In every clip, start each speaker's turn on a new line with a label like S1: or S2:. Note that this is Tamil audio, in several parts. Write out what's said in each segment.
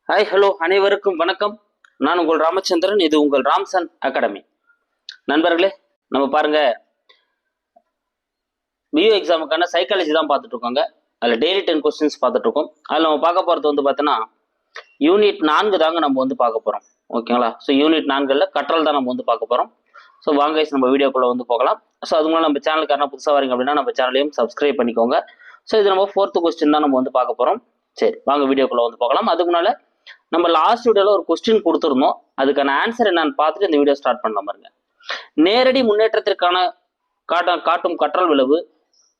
S1: ஹாய் ஹலோ அனைவருக்கும் வணக்கம். நான் உங்கள் ராமச்சந்திரன். இது உங்கள் ராம்சன் அகாடமி. நண்பர்களே, நம்ம பாருங்க, பியூ எக்ஸாமுக்கான சைக்காலஜி தான் பார்த்துட்டு இருக்கோங்க. அதில் டெய்லி 10 கொஸ்டின்ஸ் பார்த்துட்டு இருக்கோம். அதில் நம்ம பார்க்க போகிறது வந்து பார்த்தோன்னா யூனிட் 4 தாங்க நம்ம வந்து பார்க்க போகிறோம். ஓகேங்களா? ஸோ யூனிட் 4ல் கற்றல் தான் நம்ம வந்து பார்க்க போகிறோம். ஸோ வாங்க நம்ம வீடியோக்குள்ளே வந்து போகலாம். ஸோ அது மூலம் நம்ம சேனலுக்கு யாரா புதுசாக வரீங்க அப்படின்னா நம்ம சேனலையும் சப்ஸ்கிரைப் பண்ணிக்கோங்க. ஸோ இது நம்ம 4th கொஸ்டின் தான் நம்ம வந்து பார்க்க போகிறோம். சரி, வாங்க வீடியோக்குள்ளே வந்து போகலாம். அதுக்கு முன்னால் நம்ம லாஸ்ட் வீடியோல ஒரு கொஸ்டின் கொடுத்துருந்தோம். அதுக்கான ஆன்சர் என்னன்னு பார்த்துட்டு இந்த வீடியோ ஸ்டார்ட் பண்ணலாம் பாருங்க. நேரடி முன்னேற்றத்திற்கான காட்டும் கற்றல் விளைவு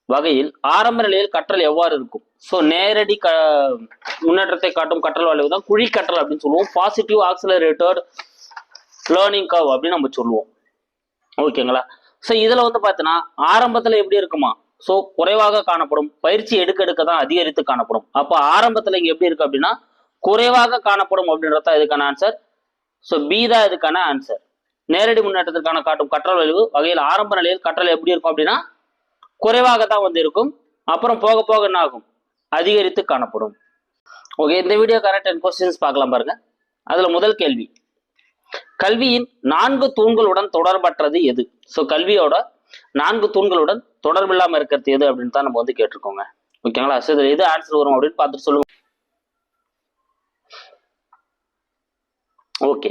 S1: வகையில் ஆரம்ப நிலையில் கற்றல் எவ்வாறு இருக்கும்? ஸோ நேரடி முன்னேற்றத்தை காட்டும் கற்றல் விளைவு தான் குழி கற்றல் அப்படின்னு சொல்லுவோம். பாசிட்டிவ் ஆக்சிலரேட்டட் லேர்னிங் கர்வ் அப்படின்னு நம்ம சொல்லுவோம். ஓகேங்களா? ஸோ இதுல வந்து பார்த்தீங்கன்னா ஆரம்பத்துல எப்படி இருக்குமா? ஸோ குறைவாக காணப்படும். பயிற்சி எடுக்க தான் அதிகரித்து காணப்படும். அப்போ ஆரம்பத்துல இங்க எப்படி இருக்கு அப்படின்னா குறைவாக காணப்படும் அப்படின்றத இதுக்கான ஆன்சர். ஸோ பி தான் இதுக்கான ஆன்சர். நேரடி முன்னேற்றத்திற்கான காட்டும் கற்றல் விளைவு வகையில் ஆரம்ப நிலையில் கற்றல் எப்படி இருக்கும் அப்படின்னா குறைவாக தான் வந்து இருக்கும். அப்புறம் போக போக என்ன ஆகும்? அதிகரித்து காணப்படும். ஓகே, இந்த வீடியோ கரெக்ட் 10 கொஸ்டின்ஸ் பார்க்கலாம் பாருங்க. அதுல முதல் கேள்வி, கல்வியின் 4 தூண்களுடன் தொடர்பற்றது எது? ஸோ கல்வியோட 4 தூண்களுடன் தொடர்பில்லாம இருக்கிறது எது அப்படின்னு தான் நம்ம வந்து கேட்டிருக்கோங்க. ஓகேங்களா? ஸோ இதுல எது ஆன்சர் வரும் அப்படின்னு பார்த்துட்டு சொல்லுங்க. ஓகே,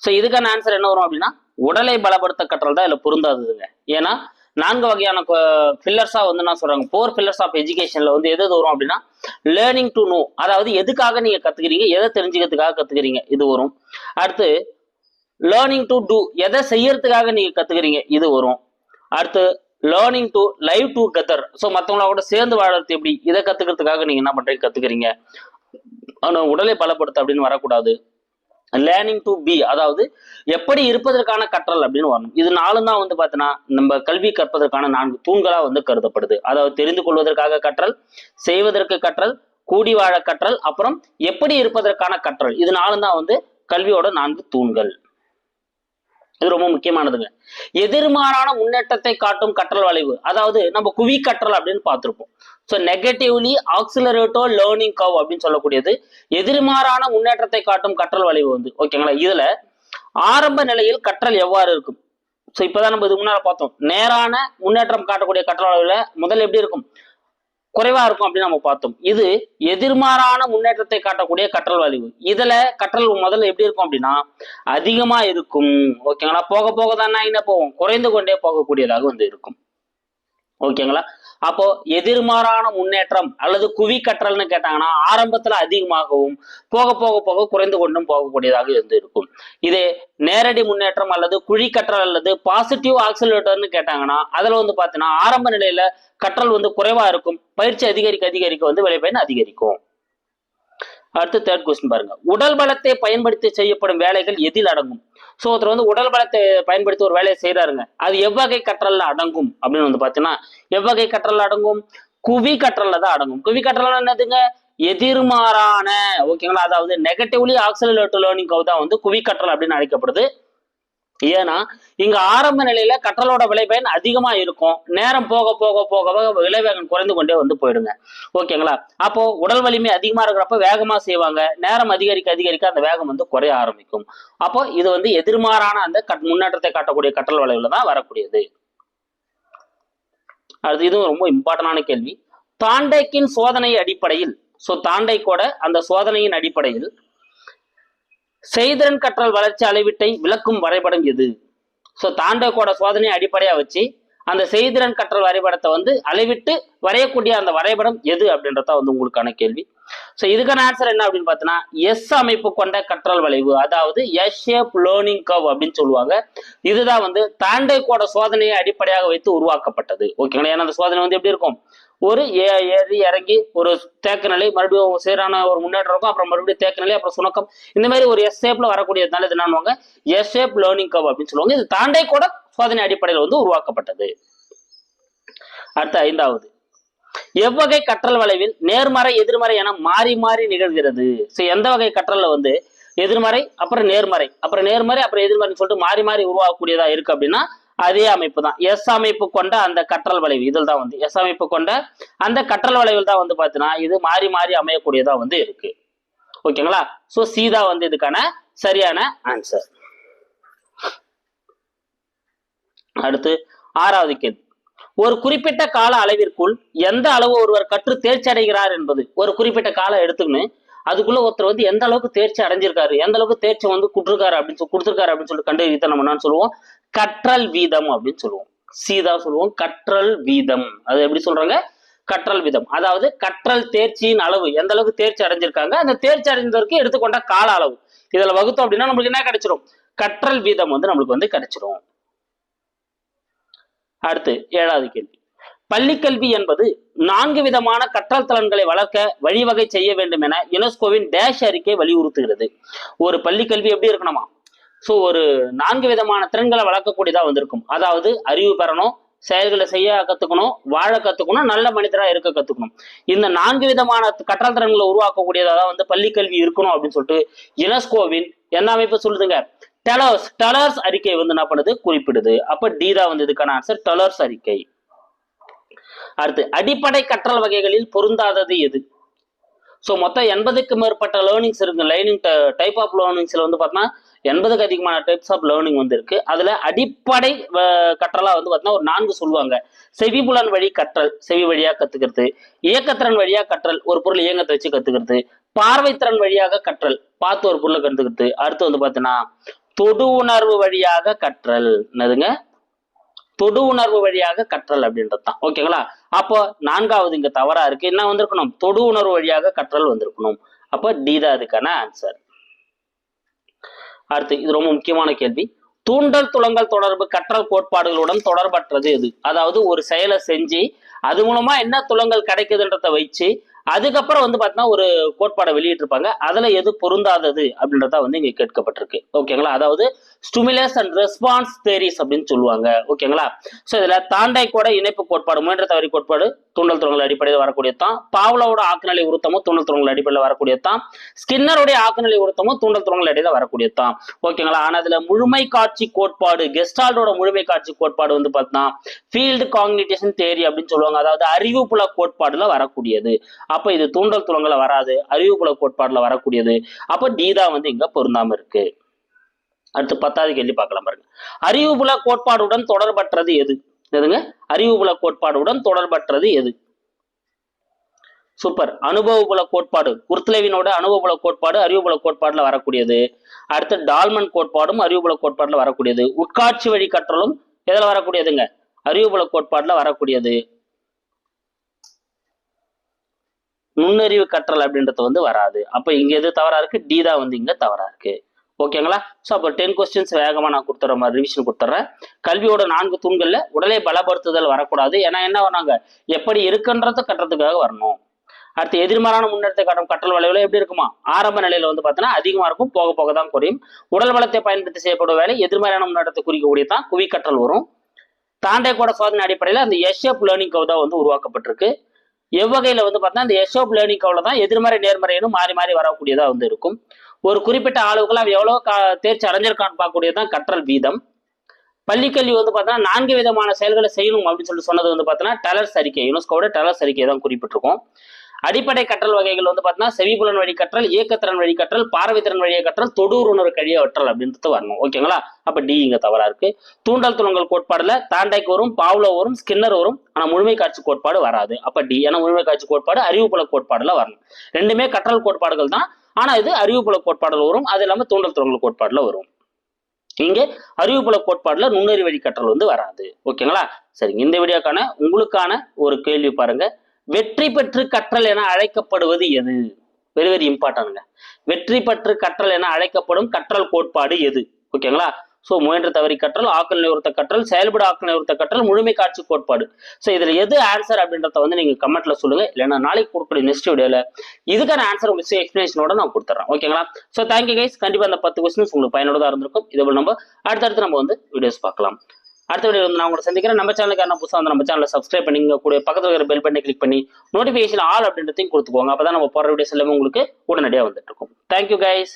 S1: ஸோ இதுக்கான ஆன்சர் என்ன வரும் அப்படின்னா உடலை பலப்படுத்த கற்றல் தான் இதில் பொருந்தாதுங்க. ஏன்னா 4 வகையான பில்லர்ஸா வந்து நான் சொல்றாங்க. 4 பில்லர்ஸ் ஆஃப் எஜுகேஷன்ல வந்து எது வரும் அப்படின்னா லேர்னிங் டு நோ, அதாவது எதுக்காக நீங்க கத்துக்கிறீங்க, எதை தெரிஞ்சுக்கிறதுக்காக கத்துக்கிறீங்க, இது வரும். அடுத்து லேர்னிங் டு டூ, எதை செய்யறதுக்காக நீங்க கத்துக்கிறீங்க, இது வரும். அடுத்து learning to live together, so மற்றவங்களோட சேர்ந்து வாழறது எப்படி, இதை கத்துக்கிறதுக்காக நீங்க என்ன பண்றீங்க, கத்துக்கிறீங்க. ஆனால் உடலை பலப்படுத்த அப்படின்னு வரக்கூடாது. லேர்னிங் டு பி, அதாவது எப்படி இருப்பதற்கான கற்றல் அப்படின்னு வரணும். இது 4 தான் வந்து பார்த்தீங்கன்னா நம்ம கல்வி கற்பதற்கான 4 தூண்களா வந்து கருதப்படுது. அதாவது தெரிந்து கொள்வதற்காக கற்றல், செய்வதற்கு கற்றல், கூடி வாழ கற்றல், அப்புறம் எப்படி இருப்பதற்கான கற்றல். இது 4 தான் வந்து கல்வியோட 4 தூண்கள். இது ரொம்ப முக்கியமானதுங்க. எதிர்மாறான முன்னேற்றத்தை காட்டும் கற்றல் வளைவு, அதாவது நம்ம குவி கற்றல் அப்படின்னு பார்த்திருப்போம். ஸோ நெகட்டிவ்லி ஆக்சிலரேட்டோ லேர்னிங் கர்வ் அப்படின்னு சொல்லக்கூடியது எதிர்மாறான முன்னேற்றத்தை காட்டும் கற்றல் வளைவு வந்து. ஓகேங்களா? இதுல ஆரம்ப நிலையில் கற்றல் எவ்வாறு இருக்கும்? ஸோ இப்பதான் நம்ம இதுக்கு முன்னால பார்த்தோம். நேரான முன்னேற்றம் காட்டக்கூடிய கற்றல் வளைவுல முதல்ல எப்படி இருக்கும்? குறைவா இருக்கும் அப்படின்னு நம்ம பார்த்தோம். இது எதிர்மாறான முன்னேற்றத்தை காட்டக்கூடிய கற்றல் வளைவு. இதுல கற்றல் முதல்ல எப்படி இருக்கும் அப்படின்னா அதிகமா இருக்கும். ஓகேங்களா? போக போக தான் என்ன போகும்? குறைந்து கொண்டே போகக்கூடியதாக வந்து இருக்கும். ஓகேங்களா? அப்போ எதிர்மாறான முன்னேற்றம் அல்லது குவி கற்றல்னு கேட்டாங்கன்னா ஆரம்பத்துல அதிகமாகவும் போக போக போக குறைந்து கொண்டும் போகக்கூடியதாக இருந்து இருக்கும். இதே நேரடி முன்னேற்றம் அல்லது குழி கற்றல் அல்லது பாசிட்டிவ் ஆக்சிலரேட்டர்னு கேட்டாங்கன்னா அதுல வந்து பாத்தீங்கன்னா ஆரம்ப நிலையில கற்றல் வந்து குறைவா இருக்கும். பயிற்சி அதிகரிக்க வந்து விளைபயன் அதிகரிக்கும். அடுத்து 3rd கொஸ்டின் பாருங்க, உடல் பலத்தை பயன்படுத்தி செய்யப்படும் வேலைகள் எதில் அடங்கும்? ஸோ ஒருத்தர் வந்து உடல் பலத்தை பயன்படுத்தி ஒரு வேலையை செய்யறாருங்க, அது எவ்வகை கற்றல்ல அடங்கும் அப்படின்னு வந்து பாத்தீங்கன்னா எவ்வகை கற்றல்ல அடங்கும்? குவி கற்றல்ல தான் அடங்கும். குவி கற்றல் என்னதுங்க? எதிர்மாறான, ஓகேங்களா, அதாவது நெகட்டிவ்லி ஆக்சிலரேட்டட் லேர்னிங் கர்வ் தான் வந்து குவி கற்றல் அப்படின்னு அழைக்கப்படுது. ஏன்னா இங்க ஆரம்ப நிலையில கற்றலோட விளைபயன் அதிகமா இருக்கும். நேரம் போக போக போக விளைவேகம் குறைந்து கொண்டே வந்து போயிடுங்க. ஓகேங்களா? அப்போ உடல் வலிமை அதிகமா இருக்கிறப்ப வேகமா செய்வாங்க. நேரம் அதிகரிக்க அந்த வேகம் வந்து குறைய ஆரம்பிக்கும். அப்போ இது வந்து எதிர்மாறான அந்த முன்னேற்றத்தை காட்டக்கூடிய கற்றல் வளைவுல தான் வரக்கூடியது. அடுத்து இதுவும் ரொம்ப இம்பார்ட்டன்டான கேள்வி. தாண்டைக்கின் சோதனை அடிப்படையில், ஸோ தாண்டைக்கோட அந்த சோதனையின் அடிப்படையில் செய்திறன் கற்றல் வளர்ச்சி அளவீட்டை விளக்கும் வரைபடம் எது? ஸோ தாண்டகோட சோதனையை அடிப்படையா வச்சு அந்த செய்திறன் கற்றல் வரைபடத்தை வந்து அளவிட்டு வரையக்கூடிய அந்த வரைபடம் எது அப்படின்றத வந்து உங்களுக்கான கேள்வி. ஸோ இதுக்கான ஆன்சர் என்ன அப்படின்னு பார்த்தீங்கன்னா எஸ் அமைப்பு கொண்ட கற்றல் வளைவு, அதாவது எஸ் ஷேப் லேர்னிங் கர்வ் அப்படின்னு சொல்லுவாங்க. இதுதான் வந்து தாண்டகோட சோதனையை அடிப்படையாக வைத்து உருவாக்கப்பட்டது. ஓகேங்களா? ஏன்னா அந்த சோதனை வந்து எப்படி இருக்கும்? ஒரு ஏறி இறங்கி ஒரு தேக்க நிலை, மறுபடியும் சீரான ஒரு முன்னேற்றம் இருக்கும், அப்புறம் மறுபடியும் தேக்க நிலை, அப்புறம் சுணக்கம், இந்த மாதிரி ஒரு எஸ் ஷேப்ல வரக்கூடியதுனால இது என்னன்னு எஸ் ஷேப் லேர்னிங் கர்வ் அப்படின்னு சொல்லுவாங்க. இது தாண்டைக்கோட சோதனை அடிப்படையில் வந்து உருவாக்கப்பட்டது. அடுத்த 5வது, எவ்வகை கற்றல் வளைவில் நேர்மறை எதிர்மறை என மாறி மாறி நிகழ்கிறது? ஸோ எந்த வகை கற்றல்ல வந்து எதிர்மறை அப்புறம் நேர்மறை அப்புறம் நேர்மறை அப்புறம் எதிர்மறைன்னு சொல்லிட்டு மாறி மாறி உருவாக்கக்கூடியதா இருக்கு அப்படின்னா அதே அமைப்பு தான் எஸ் அமைப்பு கொண்ட அந்த கற்றல் வளைவு. இதில் தான் வந்து எஸ் அமைப்பு கொண்ட அந்த கற்றல் வளைவில் தான் வந்து பார்த்தீங்கன்னா இது மாறி மாறி அமையக்கூடியதா வந்து இருக்கு. ஓகேங்களா. சோ சி தான் வந்து இதுக்கான சரியான ஆன்சர். அடுத்து 6வது கேள்வி. ஒரு குறிப்பிட்ட கால அளவிற்குள் எந்த அளவு ஒருவர் கற்று தேர்ச்சி அடைகிறார் என்பது, ஒரு குறிப்பிட்ட காலம் எடுத்துக்கின்னு அதுக்குள்ள ஒருத்தர் வந்து எந்த அளவுக்கு தேர்ச்சி அடைஞ்சிருக்காரு, எந்த அளவுக்கு தேர்ச்சி வந்து கொடுத்துருக்காரு அப்படின்னு சொல்லிட்டு கண்டுபிடித்த நம்ம என்ன சொல்லுவோம், கற்றல் வீதம் அப்படின்னு சொல்லுவோம். சீதா சொல்லுவோம் கற்றல் வீதம். அது எப்படி சொல்றாங்க, கற்றல் வீதம். அதாவது கற்றல் தேர்ச்சியின் அளவு, எந்த அளவுக்கு தேர்ச்சி அடைஞ்சிருக்காங்க, அந்த தேர்ச்சி அடைந்ததற்கு எடுத்துக்கொண்ட கால அளவு, இதுல வகுத்தோம் அப்படின்னா நம்மளுக்கு என்ன கிடைச்சிடும், கற்றல் வீதம் வந்து நம்மளுக்கு வந்து கிடைச்சிடும். அடுத்து 7வது கேள்வி. பள்ளிக்கல்வி என்பது 4 விதமான கற்றல் திறன்களை வளர்க்க வழிவகை செய்ய வேண்டும் என யுனெஸ்கோவின் டேஷ் அறிக்கை வலியுறுத்துகிறது. ஒரு பள்ளிக்கல்வி எப்படி இருக்கணுமா, சோ ஒரு 4 விதமான திறன்களை வளர்க்கக்கூடியதா வந்திருக்கும். அதாவது அறிவு பெறணும், செயல்களை செய்ய கத்துக்கணும், வாழ கத்துக்கணும், நல்ல மனிதரா இருக்க கத்துக்கணும். இந்த 4 விதமான கற்றல் திறன்களை உருவாக்கக்கூடியதா வந்து பள்ளிக்கல்வி இருக்கணும் அப்படின்னு சொல்லிட்டு யுனெஸ்கோவின் என்ன அமைப்பு சொல்லுதுங்க, டெலர்ஸ் அறிக்கை வந்து என்ன பண்ணுது, குறிப்பிடுது. அப்ப டி தான் வந்து இதுக்கான ஆன்சர், டெலர்ஸ் அறிக்கை. அடுத்து அடிப்படை கற்றல் வகைகளில் பொருந்தாதது எது? ஸோ மொத்தம் 80க்கும் மேற்பட்ட லேர்னிங்ஸ் இருக்கு. டைப் ஆஃப் லேர்னிங்ஸ்ல வந்து பார்த்தீங்கன்னா 80க்கு அதிகமான டைப்ஸ் ஆஃப் லேர்னிங் வந்து இருக்கு. அதுல அடிப்படை கற்றலா வந்து பார்த்தீங்கன்னா ஒரு 4 சொல்லுவாங்க. செவிப்புலன் வழி கற்றல், செவி வழியா கத்துக்கிறது. இயக்கத்திறன் வழியா கற்றல், ஒரு பொருள் இயங்கத்தை வச்சு கத்துக்கிறது. பார்வைத்திறன் வழியாக கற்றல், பார்த்து ஒரு பொருளை கத்துக்கிறது. அடுத்து வந்து பார்த்தீங்கன்னா தொடு உணர்வு வழியாக கற்றல். என்னதுங்க, தொடு உணர்வு வழியாக கற்றல் அப்படின்றது தான். ஓகேங்களா. அப்போ 4வது இங்க தவறா இருக்கு. என்ன வந்திருக்கணும், தொடு உணர்வு வழியாக கற்றல் வந்திருக்கணும். அப்ப டி தான் அதுக்கான ஆன்சர். அடுத்து இது ரொம்ப முக்கியமான கேள்வி. தூண்டல் துலங்கல் தொடர்பு கற்றல் கோட்பாடுகளுடன் தொடர்பற்றது எது? அதாவது ஒரு செயலை செஞ்சு அது மூலமா என்ன துலங்கல் கிடைக்குதுன்றத வச்சு அதுக்கப்புறம் வந்து பாத்தீங்கன்னா ஒரு கோட்பாடை வெளியிட்டிருப்பாங்க. அதுல எது பொருந்தாதது அப்படின்றத வந்து இங்க கேட்கப்பட்டிருக்கு. ஓகேங்களா. அதாவது ஸ்டிமுலஸ் அண்ட் ரெஸ்பான்ஸ் தேரிஸ் அப்படின்னு சொல்லுவாங்க. ஓகேங்களா. சோ இதுல தாண்டைக்கோட இணைப்பு கோட்பாடு, முயன்ற தவறி கோட்பாடு தூண்டல் துலங்கல் அடிப்படையில் வரக்கூடியதான். பாவ்லோவோட ஆக்குநிலை உருத்தமும் தூண்டல் துலங்கல் அடிப்படையில் வரக்கூடியதான். ஸ்கின்னருடைய ஆக்குநிலை உருத்தமும் தூண்டல் துலங்கல் அடிப்படையில் வரக்கூடியதான். ஓகேங்களா. ஆனா அதுல முழுமை காட்சி கோட்பாடு, கெஸ்டால்டோட முழுமை காட்சி கோட்பாடு வந்து பார்த்தீங்கன்னா ஃபீல்டு காக்னிஷன் தியரி அப்படின்னு சொல்லுவாங்க. அதாவது அறிவுப்புல கோட்பாடுல வரக்கூடியது. அப்ப இது தூண்டல் துலங்கல வராது, அறிவுப்புல கோட்பாடுல வரக்கூடியது. அப்ப டி தான் வந்து இங்க பொருந்தாம இருக்கு. அடுத்து 10வது கேள்வி பார்க்கலாம் பாருங்க. அறிவுப்புல கோட்பாடுடன் தொடர்பற்றது எது? எதுங்க, அறிவுப்புல கோட்பாடுடன் தொடர்பற்றது எது? சூப்பர். அனுபவபுல கோட்பாடு, குர்த்லேவினோட அனுபவபுல கோட்பாடு அறிவுபுல கோட்பாடுல வரக்கூடியது. அடுத்து டால்மன் கோட்பாடும் அறிவுபுல கோட்பாடுல வரக்கூடியது. உட்காட்சி வழி கற்றலும் எதுல வரக்கூடியதுங்க, அறிவுபுல கோட்பாடுல வரக்கூடியது. நுண்ணறிவு கற்றல் அப்படின்றது வந்து வராது. அப்ப இங்க எது தவறா இருக்கு, டி தான் வந்து இங்க தவறா இருக்கு. ஓகேங்களா. ஸோ அப்போ 10 கொஸ்டின்ஸ் வேகமா நான் கொடுத்துற மாதிரி ரிவிஷன் கொடுத்துட்றேன். கல்வியோட 4 தூண்கள்ல உடலை பலப்படுத்துதல் வரக்கூடாது. ஏன்னா என்ன வராங்க, எப்படி இருக்குன்றத கட்டுறதுக்காக வரணும். அடுத்து எதிர்மாறான முன்னேற்றத்தை காட்டும் கற்றல் வளைவுல எப்படி இருக்குமா, ஆரம்ப நிலையில வந்து பார்த்தீங்கன்னா அதிகமா இருக்கும், போக போக தான் குறையும். உடல் வளத்தை பயன்படுத்தி செய்யப்படும் வேலை எதிர்மறையான முன்னேற்றத்தை குறிக்கக்கூடியதான் குவி கற்றல் வரும். தாண்டைக்கோட சோதனை அடிப்படையில் அந்த எஸ்எப் லேர்னிங் கவ் தான் வந்து உருவாக்கப்பட்டிருக்கு. எவ்வகையில வந்து பார்த்தீங்கன்னா இந்த எஸ்எப் லேர்னிங் கவ்ல தான் எதிர்மறை நேர்மறைன்னு மாறி மாறி வரக்கூடியதா வந்து இருக்கும். ஒரு குறிப்பிட்ட அளவுக்குள்ள அவன் எவ்வளவு தேர்ச்சி அடைஞ்சிருக்கான்னு பார்க்கக்கூடியதான் கற்றல் வீதம். பள்ளிக்கல்வி வந்து பார்த்தீங்கன்னா 4 விதமான செயல்களை செய்யணும் அப்படின்னு சொல்லி சொன்னது வந்து பார்த்தீங்கன்னா டெலர்ஸ் அறிக்கை, யுனெஸ்கோவோட டெலர்ஸ் அறிக்கை தான் குறிப்பிட்டிருக்கும். அடிப்படை கற்றல் வகைகள் வந்து பார்த்தீங்கன்னா செவிப்புலன் வழி கற்றல், இயக்கத்திறன் வழி கற்றல், பார்வைத்திறன் வழியை கற்றல், தொடுர் உணர்வு கழிய கற்றல் அப்படின்றது வரணும். ஓகேங்களா. அப்ப டி இங்க தவறா இருக்கு. தூண்டல் துலங்கல் கோட்பாடுல தாண்டைக்கு வரும், பாவ்லோ வரும், ஸ்கின்னர் வரும். ஆனா முழுமை காட்சி கோட்பாடு வராது. அப்ப டி. ஏன்னா முழுமை காட்சி கோட்பாடு அறிவுப்புல கோட்பாடுல வரணும். ரெண்டுமே கற்றல் கோட்பாடுகள் தான். ஆனா இது அறிவுப்புல கோட்பாடுல வரும், அது இல்லாம தூண்டல் துலங்கல் கோட்பாடுல வரும். இங்க அறிவுப்புல கோட்பாடுல நுண்ணறி வழி கற்றல் வந்து வராது. ஓகேங்களா. சரி, இந்த வீடியோக்கான உங்களுக்கான ஒரு கேள்வி பாருங்க. வெற்றி பெற்று கற்றல் என அழைக்கப்படுவது எது? வெரி வெரி இம்பார்ட்டன்ட்ங்க. வெற்றி பெற்று கற்றல் என அழைக்கப்படும் கற்றல் கோட்பாடு எது? ஓகேங்களா. சோ முயன்ற தவறி கற்றல், ஆக்கல் நிவர்த்த கற்றல், செயல்பட ஆக்கல் நிவர்த்த கற்றல், முழுமை காட்சி கோட்பாடு. சோ இதுல எது ஆன்சர் அப்படின்றத வந்து நீங்க கமெண்ட்ல சொல்லுங்க. இல்லைன்னா நாளைக்கு கொடுக்கக்கூடிய நெக்ஸ்ட் வீடியோல இதுக்கான ஆன்சர் உங்களுக்கு எக்ஸ்பிளேஷனோட நான் கொடுத்துறேன். ஓகேங்களா. So thank you guys. கண்டிப்பா அந்த 10 கொஸ்டின்ஸ் உங்களுக்கு பயனுள்ளதா இருந்திருக்கும். இதே நம்ம அடுத்தடுத்து நம்ம வந்து வீடியோஸ் பார்க்கலாம். அடுத்த வீடியோ வந்து நான் உங்களை சந்திக்கிறேன். நம்ம சேனலுக்கு என்ன புதுசாக வந்து நம்ம சேனலை சப்ஸ்கிரைப் பண்ணிங்க, கூட பக்கத்தில் இருக்கிற பெல் பண்ணி கிளிக் பண்ணி நோட்டிஃபிகேஷன் ஆல் அப்படின்றதையும் கொடுத்துக்கோங்க. அப்பதான் நம்ம போடுற வீடியோஸ் எல்லாமே உங்களுக்கு உடனடியாக வந்துட்டு இருக்கும். Thank you guys.